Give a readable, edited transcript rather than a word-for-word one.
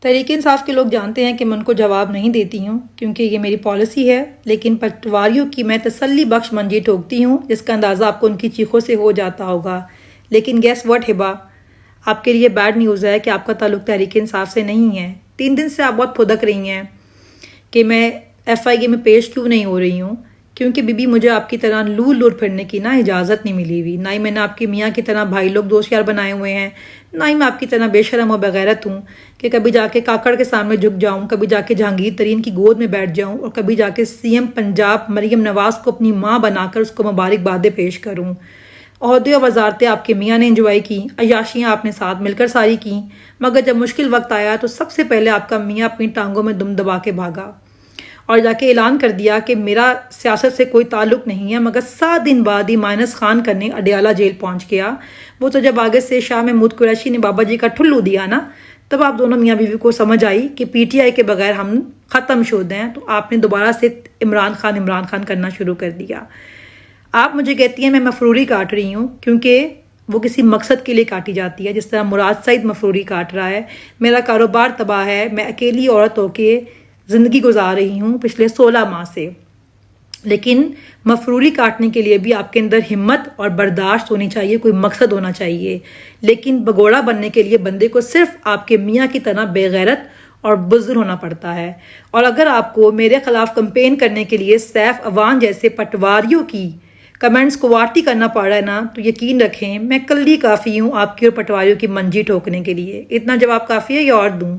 تحریک انصاف کے لوگ جانتے ہیں کہ میں ان کو جواب نہیں دیتی ہوں کیونکہ یہ میری پالیسی ہے، لیکن پٹواریوں کی میں تسلی بخش منجی ٹھوکتی ہوں، جس کا اندازہ آپ کو ان کی چیخوں سے ہو جاتا ہوگا۔ لیکن گیس واٹ ہبا، آپ کے لیے بیڈ نیوز ہے کہ آپ کا تعلق تحریک انصاف سے نہیں ہے۔ 3 دن سے آپ بہت پھدک رہی ہیں کہ میں FIA میں پیش کیوں نہیں ہو رہی ہوں، کیونکہ بی مجھے آپ کی طرح لور پھرنے کی نہ اجازت نہیں ملی ہوئی، نہ ہی میں نے آپ کے میاں کی طرح بھائی لوگ دوست یار بنائے ہوئے ہیں، نہ ہی میں آپ کی طرح بے شرم و بغیرت ہوں کہ کبھی جا کے کاکڑ کے سامنے جھک جاؤں، کبھی جا کے جہانگیر ترین کی گود میں بیٹھ جاؤں، اور کبھی جا کے CM پنجاب مریم نواز کو اپنی ماں بنا کر اس کو مبارکبادیں پیش کروں۔ عہدے اور وزارتیں آپ کے میاں نے انجوائے کی، عیاشیاں آپ نے ساتھ مل کر ساری کی، مگر جب مشکل وقت آیا تو سب سے پہلے آپ کا میاں اپنی ٹانگوں میں دم دبا کے بھاگا اور جا کے اعلان کر دیا کہ میرا سیاست سے کوئی تعلق نہیں ہے، مگر 7 دن بعد ہی مائنس خان کرنے اڈیالہ جیل پہنچ گیا۔ وہ تو جب آگے سے شاہ محمود قریشی نے بابا جی کا ٹھلو دیا نا، تب آپ دونوں میاں بیوی کو سمجھ آئی کہ PTI کے بغیر ہم ختم شد ہیں، تو آپ نے دوبارہ سے عمران خان کرنا شروع کر دیا۔ آپ مجھے کہتی ہیں میں مفروری کاٹ رہی ہوں، کیونکہ وہ کسی مقصد کے لیے کاٹی جاتی ہے، جس طرح مراد سعید مفروری کاٹ رہا ہے۔ میرا کاروبار تباہ ہے، میں اکیلی عورت ہو کے زندگی گزار رہی ہوں پچھلے 16 ماہ سے، لیکن مفروری کاٹنے کے لیے بھی آپ کے اندر ہمت اور برداشت ہونی چاہیے، کوئی مقصد ہونا چاہیے۔ لیکن بگوڑا بننے کے لیے بندے کو صرف آپ کے میاں کی طرح بے غیرت اور بزدل ہونا پڑتا ہے۔ اور اگر آپ کو میرے خلاف کمپین کرنے کے لیے سیف اوان جیسے پٹواریوں کی کمنٹس کو وارتی کرنا پڑ رہا ہے نا، تو یقین رکھیں میں کلی کافی ہوں آپ کی اور پٹواریوں کی منجی ٹھوکنے کے لیے۔ اتنا جواب کافی ہے یا اور دوں؟